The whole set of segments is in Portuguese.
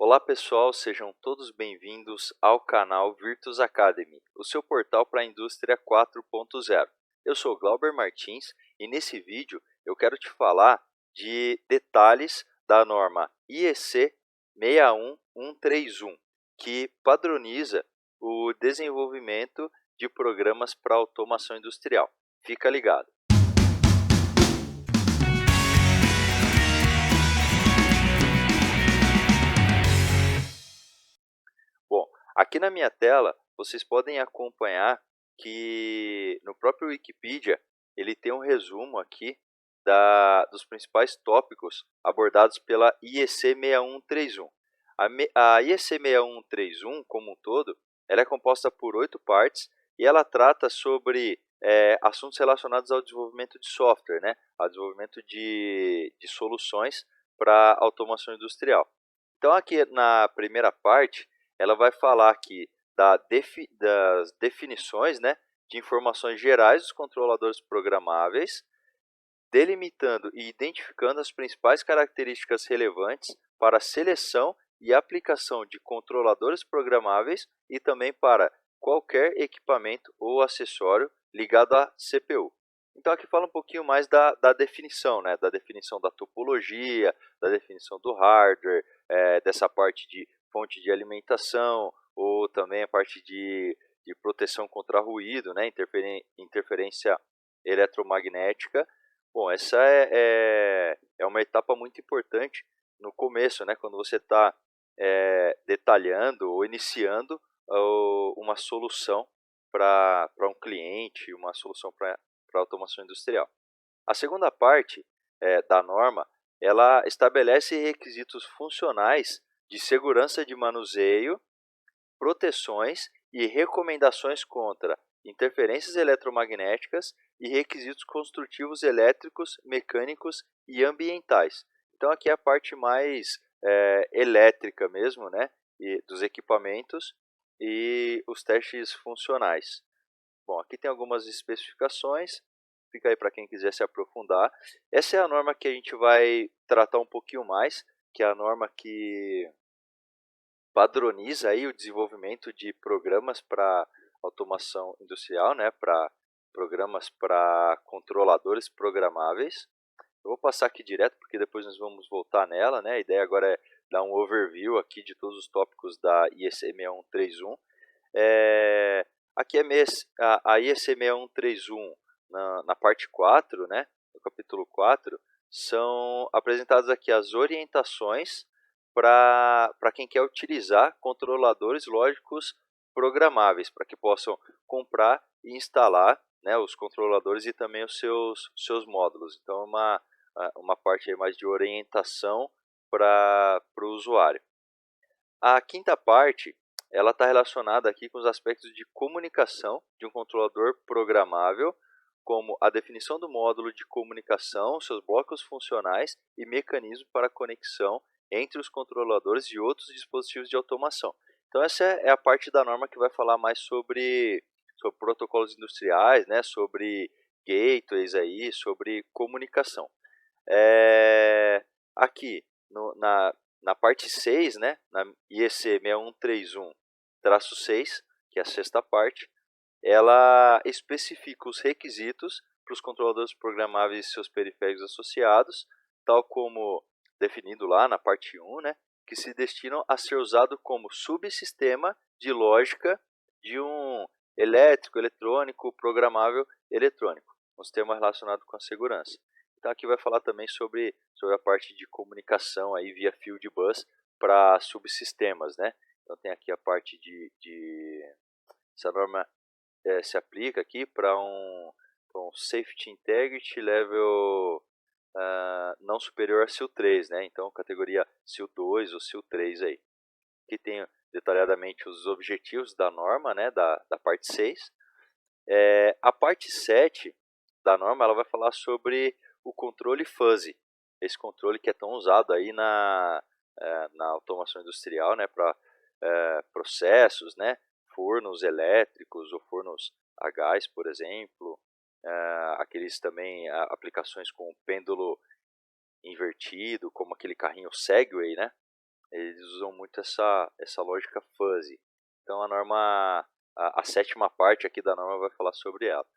Olá pessoal, sejam todos bem-vindos ao canal Virtus Academy, o seu portal para a indústria 4.0. Eu sou Glauber Martins e nesse vídeo eu quero te falar de detalhes da norma IEC 61131, que padroniza o desenvolvimento de programas para automação industrial. Fica ligado! Bom, aqui na minha tela vocês podem acompanhar que no próprio Wikipedia ele tem um resumo aqui dos principais tópicos abordados pela IEC 6131. A IEC 6131, como um todo, ela é composta por 8 partes e ela trata sobre assuntos relacionados ao desenvolvimento de software, né? Ao desenvolvimento de soluções para automação industrial. Então, aqui na primeira parte, ela vai falar aqui das definições, né, de informações gerais dos controladores programáveis, delimitando e identificando as principais características relevantes para a seleção e aplicação de controladores programáveis e também para qualquer equipamento ou acessório ligado à CPU. Então aqui fala um pouquinho mais da definição, né? Da definição da topologia, da definição do hardware, dessa parte de fonte de alimentação, ou também a parte de proteção contra ruído, né? Interferência eletromagnética. Bom, essa é uma etapa muito importante no começo, né? Quando você está detalhando ou iniciando uma solução para um cliente, uma solução para automação industrial. A segunda parte da norma, ela estabelece requisitos funcionais de segurança de manuseio, proteções e recomendações contra interferências eletromagnéticas e requisitos construtivos elétricos, mecânicos e ambientais. Então aqui é a parte mais elétrica mesmo, né, dos equipamentos e os testes funcionais. Bom, aqui tem algumas especificações, fica aí para quem quiser se aprofundar. Essa é a norma que a gente vai tratar um pouquinho mais, que é a norma que padroniza aí o desenvolvimento de programas para automação industrial, né, para programas para controladores programáveis. Eu vou passar aqui direto porque depois nós vamos voltar nela, né? A ideia agora é dar um overview aqui de todos os tópicos da IEC 6131. Aqui é a IEC 6131 na parte 4, né, no capítulo 4, são apresentadas aqui as orientações para quem quer utilizar controladores lógicos programáveis, para que possam comprar e instalar, né, os controladores e também os seus módulos. Então, uma parte aí mais de orientação para o usuário. A quinta parte, ela está relacionada aqui com os aspectos de comunicação de um controlador programável, como a definição do módulo de comunicação, seus blocos funcionais e mecanismos para conexão entre os controladores e outros dispositivos de automação. Então essa é a parte da norma que vai falar mais sobre protocolos industriais, né, sobre gateways aí, sobre comunicação. Aqui na parte 6, né, na IEC 6131-6, que é a sexta parte, ela especifica os requisitos para os controladores programáveis e seus periféricos associados, tal como definido lá na parte 1, né, que se destinam a ser usado como subsistema de lógica de um elétrico, eletrônico, programável eletrônico, um sistema relacionado com a segurança. Então aqui vai falar também sobre a parte de comunicação aí via field bus para subsistemas, né? Então tem aqui a parte essa norma se aplica aqui para um Safety Integrity Level não superior a SIL 3, né? Então categoria SIL 2 ou SIL 3 aí. Aqui tem detalhadamente os objetivos da norma, né? Da parte 6. A parte 7 da norma, ela vai falar sobre o controle fuzzy, esse controle que é tão usado aí na automação industrial, né, para processos, né, fornos elétricos ou fornos a gás, por exemplo, aqueles também aplicações com pêndulo invertido, como aquele carrinho Segway, né, Eles usam muito essa lógica fuzzy. Então a sétima parte aqui da norma vai falar sobre ela.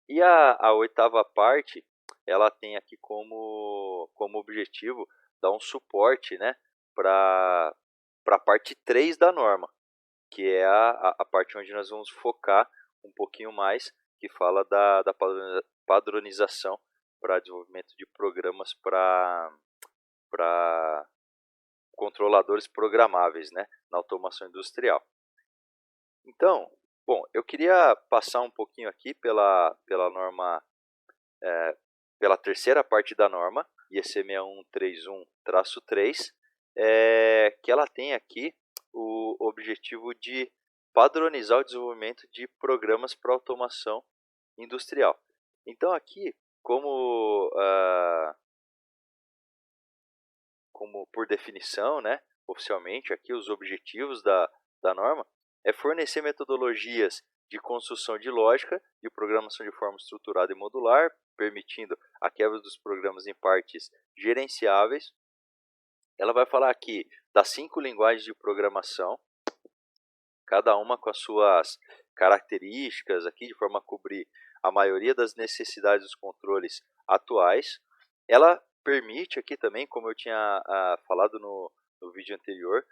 E a oitava parte, ela tem aqui como objetivo dar um suporte, né, para a parte 3 da norma, que é a parte onde nós vamos focar um pouquinho mais, que fala da padronização para desenvolvimento de programas para controladores programáveis, né, na automação industrial. Então, bom, eu queria passar um pouquinho aqui pela norma, pela terceira parte da norma, IEC 6131-3, que ela tem aqui o objetivo de padronizar o desenvolvimento de programas para automação industrial. Então aqui, como por definição, né, oficialmente, aqui os objetivos da norma é fornecer metodologias de construção de lógica e programação de forma estruturada e modular, permitindo a quebra dos programas em partes gerenciáveis. Ela vai falar aqui das 5 linguagens de programação, cada uma com as suas características, aqui de forma a cobrir a maioria das necessidades dos controles atuais. Ela permite aqui também, como eu tinha falado no vídeo anterior,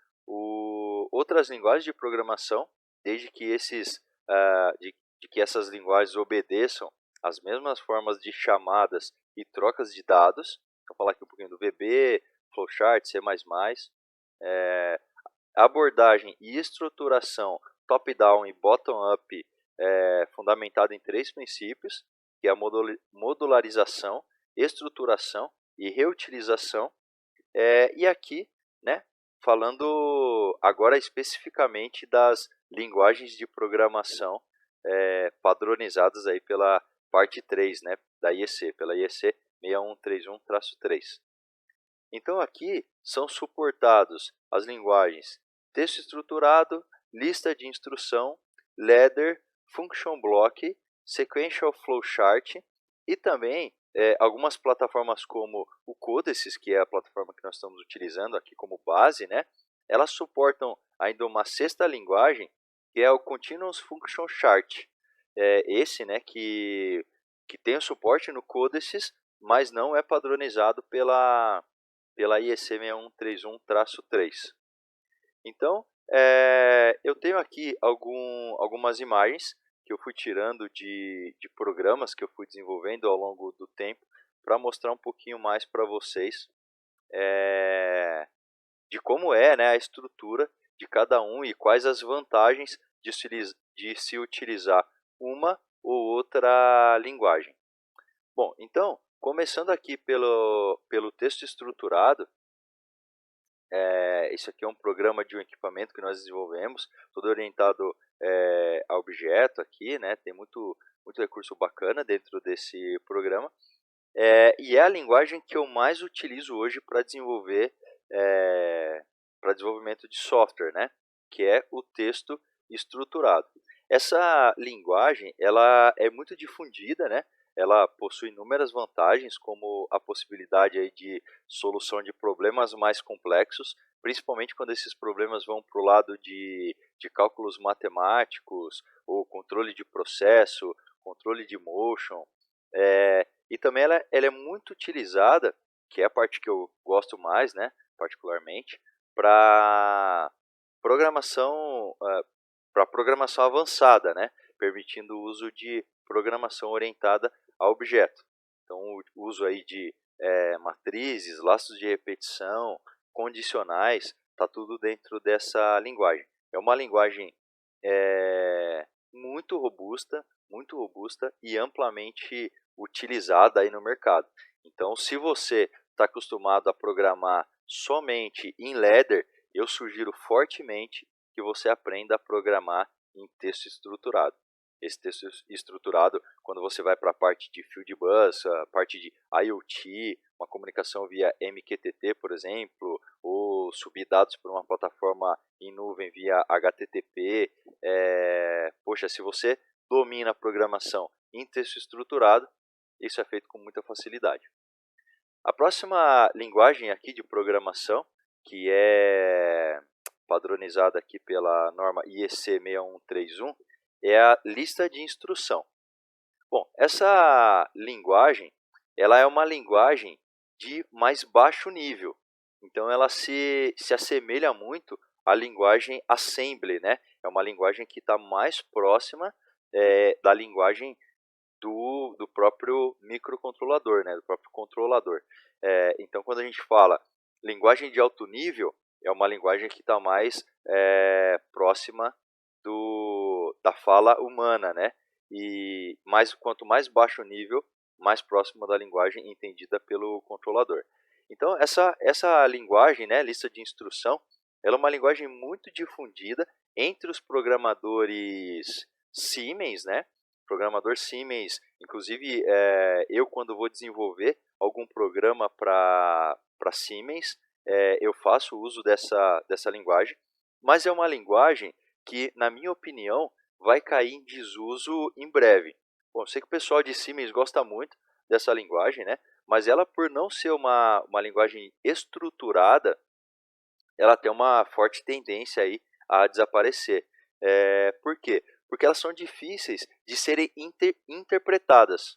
outras linguagens de programação, desde que de que essas linguagens obedeçam as mesmas formas de chamadas e trocas de dados. Vou falar aqui um pouquinho do VB, Flowchart, C++, abordagem e estruturação top-down e bottom-up fundamentada em 3 princípios, que é a modularização, estruturação e reutilização. E aqui, né, falando agora especificamente das linguagens de programação padronizadas aí pela parte 3, né, da IEC, pela IEC 6131-3. Então aqui são suportados as linguagens texto estruturado, lista de instrução, ladder, function block, sequential flowchart e também algumas plataformas como o Codesys, que é a plataforma que nós estamos utilizando aqui como base, né? Elas suportam ainda uma sexta linguagem, que é o Continuous Function Chart. Esse, né, que tem o suporte no Codesys, mas não é padronizado pela IEC 6131-3. Então, eu tenho aqui algumas imagens que eu fui tirando de programas que eu fui desenvolvendo ao longo do tempo para mostrar um pouquinho mais para vocês de como é, né, a estrutura de cada um e quais as vantagens de se utilizar uma ou outra linguagem. Bom, então, começando aqui pelo texto estruturado, isso aqui é um programa de um equipamento que nós desenvolvemos, todo orientado a objeto aqui, né? Tem muito recurso bacana dentro desse programa. E é a linguagem que eu mais utilizo hoje para desenvolvimento de software, né? Que é o texto estruturado. Essa linguagem ela é muito difundida, né? Ela possui inúmeras vantagens, como a possibilidade aí de solução de problemas mais complexos, principalmente quando esses problemas vão para o lado de cálculos matemáticos, ou controle de processo, controle de motion. E também ela é muito utilizada, que é a parte que eu gosto mais, né, particularmente, para programação, programação avançada, né, permitindo o uso de programação orientada a objeto. Então, o uso aí de matrizes, laços de repetição, condicionais, está tudo dentro dessa linguagem. É uma linguagem muito robusta e amplamente utilizada aí no mercado. Então, se você está acostumado a programar somente em ladder, eu sugiro fortemente que você aprenda a programar em texto estruturado. Esse texto estruturado, quando você vai para a parte de Field Bus, a parte de IoT, uma comunicação via MQTT, por exemplo, ou subir dados para uma plataforma em nuvem via HTTP. Poxa, se você domina a programação em texto estruturado, isso é feito com muita facilidade. A próxima linguagem aqui de programação, que é padronizada aqui pela norma IEC 6131, é a lista de instrução. Bom, essa linguagem, ela é uma linguagem de mais baixo nível. Então, ela se assemelha muito à linguagem assembly, né? É uma linguagem que está mais próxima da linguagem do próprio microcontrolador, né? Do próprio controlador. Então, quando a gente fala linguagem de alto nível, é uma linguagem que está mais próxima da fala humana, né? E quanto mais baixo o nível, mais próximo da linguagem entendida pelo controlador. Então, essa linguagem, né, lista de instrução, ela é uma linguagem muito difundida entre os programadores Siemens, né? Programador Siemens, inclusive eu quando vou desenvolver algum programa para Siemens, eu faço uso dessa linguagem, mas é uma linguagem que, na minha opinião, vai cair em desuso em breve. Bom, sei que o pessoal de Siemens gosta muito dessa linguagem, né? Mas ela, por não ser uma linguagem estruturada, ela tem uma forte tendência aí a desaparecer. Por quê? Porque elas são difíceis de serem interpretadas,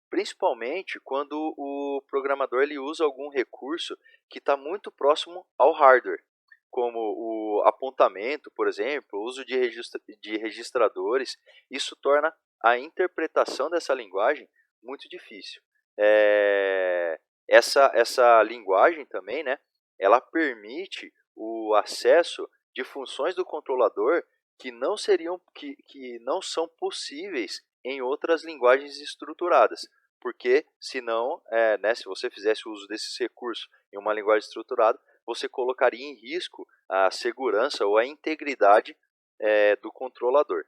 principalmente quando o programador ele usa algum recurso que está muito próximo ao hardware, como o apontamento, por exemplo, o uso de registradores. Isso torna a interpretação dessa linguagem muito difícil. Essa linguagem também, né, ela permite o acesso de funções do controlador que não são possíveis em outras linguagens estruturadas, porque senão, né, se você fizesse uso desses recursos em uma linguagem estruturada, você colocaria em risco a segurança ou a integridade do controlador.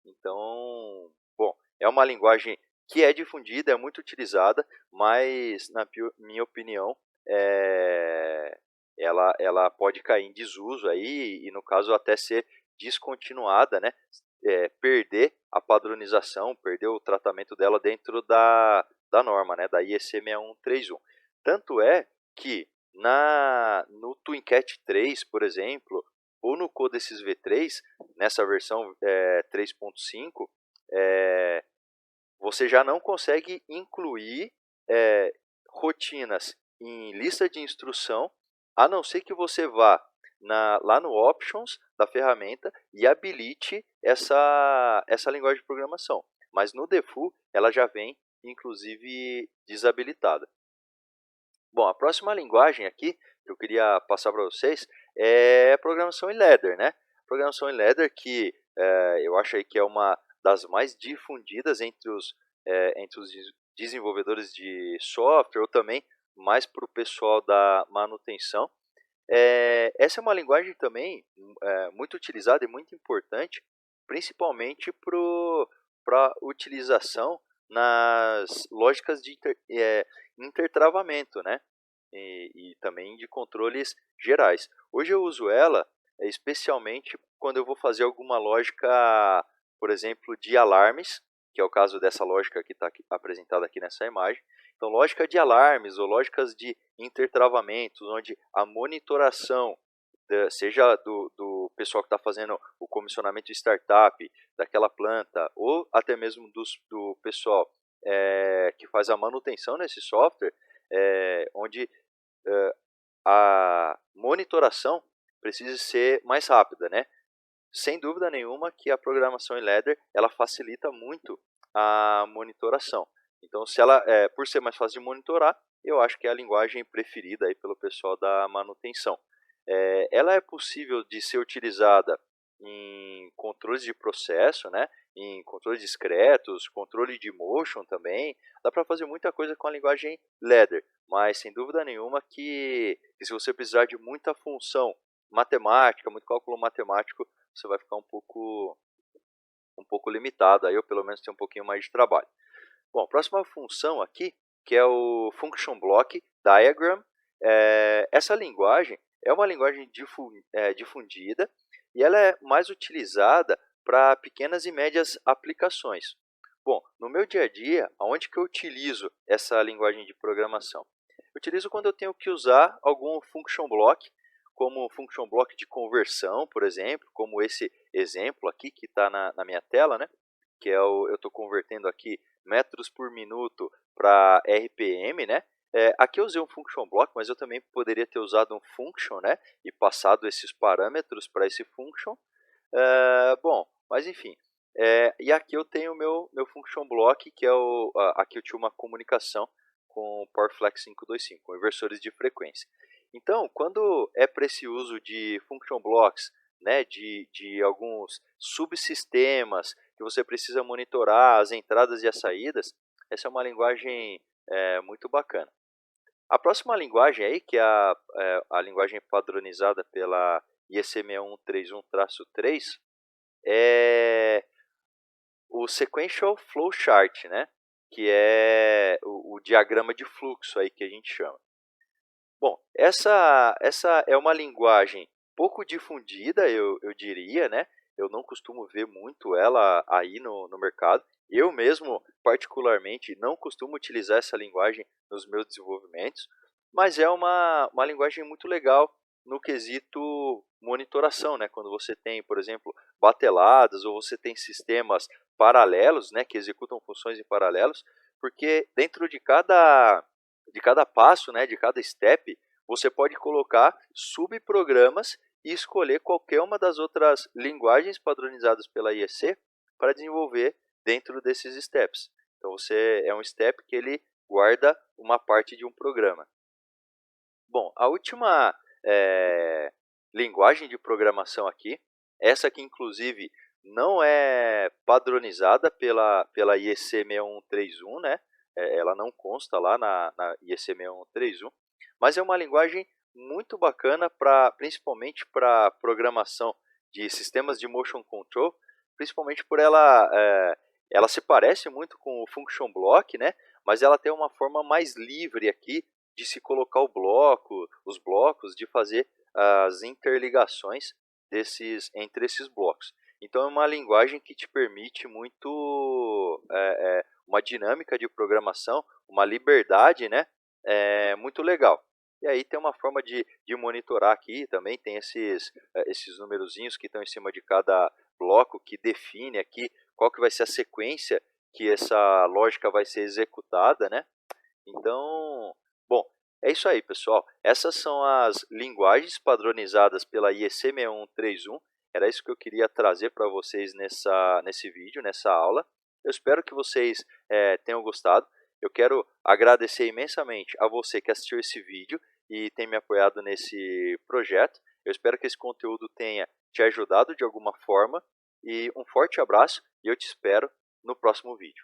Então, bom, é uma linguagem que é difundida, é muito utilizada, mas, na minha opinião, ela pode cair em desuso aí, e, no caso, até ser descontinuada, né? Perder a padronização, perder o tratamento dela dentro da norma, né? Da IEC 6131. Tanto é que no TwinCat 3, por exemplo, ou no Codesys V3, nessa versão 3.5, você já não consegue incluir rotinas em lista de instrução, a não ser que você vá lá no Options da ferramenta e habilite essa linguagem de programação. Mas no default, ela já vem, inclusive, desabilitada. Bom, a próxima linguagem aqui que eu queria passar para vocês é programação em Ladder, né? Programação em Ladder que eu acho aí que é uma das mais difundidas entre os desenvolvedores de software, ou também mais para o pessoal da manutenção. Essa é uma linguagem também muito utilizada e muito importante, principalmente para utilização nas lógicas de intertravamento, né? E também de controles gerais. Hoje eu uso ela especialmente quando eu vou fazer alguma lógica, por exemplo, de alarmes, que é o caso dessa lógica que está apresentada aqui nessa imagem. Então, lógica de alarmes ou lógicas de intertravamentos, onde a monitoração, seja do pessoal que está fazendo o comissionamento de startup daquela planta, ou até mesmo do pessoal que faz a manutenção nesse software, onde a monitoração precisa ser mais rápida, né? Sem dúvida nenhuma que a programação em Ladder ela facilita muito a monitoração. Então, se ela, por ser mais fácil de monitorar, eu acho que é a linguagem preferida aí pelo pessoal da manutenção. Ela é possível de ser utilizada em controles de processo, né? Em controles discretos, controle de motion também. Dá para fazer muita coisa com a linguagem Ladder, mas sem dúvida nenhuma que se você precisar de muita função matemática, muito cálculo matemático, você vai ficar um pouco limitado, aí eu pelo menos tenho um pouquinho mais de trabalho. Bom, a próxima função aqui, que é o Function Block Diagram. Essa linguagem é uma linguagem difundida e ela é mais utilizada para pequenas e médias aplicações. Bom, no meu dia a dia, aonde que eu utilizo essa linguagem de programação? Eu utilizo quando eu tenho que usar algum function block, como function block de conversão, por exemplo, como esse exemplo aqui que está na minha tela, né? Que é eu estou convertendo aqui metros por minuto para RPM, né? Aqui eu usei um function block, mas eu também poderia ter usado um function, né? E passado esses parâmetros para esse function. Bom, mas enfim. E aqui eu tenho o meu function block, que é aqui eu tinha uma comunicação com o PowerFlex 525, com inversores de frequência. Então, quando é para esse uso de function blocks, né, de alguns subsistemas que você precisa monitorar as entradas e as saídas, essa é uma linguagem muito bacana. A próxima linguagem aí, que é a linguagem padronizada pela IEC 6131-3, é o Sequential Flow Chart, né? Que é o diagrama de fluxo aí que a gente chama. Bom, essa é uma linguagem pouco difundida, eu diria, né? Eu não costumo ver muito ela aí no mercado. Eu mesmo, particularmente, não costumo utilizar essa linguagem nos meus desenvolvimentos, mas é uma linguagem muito legal no quesito monitoração, né? Quando você tem, por exemplo, bateladas ou você tem sistemas paralelos, né, que executam funções em paralelos, porque dentro de cada passo, né, de cada step, você pode colocar subprogramas e escolher qualquer uma das outras linguagens padronizadas pela IEC para desenvolver dentro desses steps. Então, é um step que ele guarda uma parte de um programa. Bom, a última linguagem de programação aqui, essa aqui inclusive não é padronizada pela IEC 6131, né? Ela não consta lá na IEC 6131, mas é uma linguagem muito bacana, principalmente para programação de sistemas de motion control, principalmente por ela se parece muito com o function block, né? Mas ela tem uma forma mais livre aqui de se colocar os blocos, de fazer as interligações entre esses blocos. Então é uma linguagem que te permite muito uma dinâmica de programação, uma liberdade, né? Muito legal. E aí tem uma forma de monitorar aqui também, tem esses numerozinhos que estão em cima de cada bloco que define aqui qual que vai ser a sequência que essa lógica vai ser executada, né? Então, bom, é isso aí, pessoal. Essas são as linguagens padronizadas pela IEC 6131. Era isso que eu queria trazer para vocês nesse vídeo, nessa aula. Eu espero que vocês tenham gostado. Eu quero agradecer imensamente a você que assistiu esse vídeo e tem me apoiado nesse projeto. Eu espero que esse conteúdo tenha te ajudado de alguma forma. E um forte abraço e eu te espero no próximo vídeo.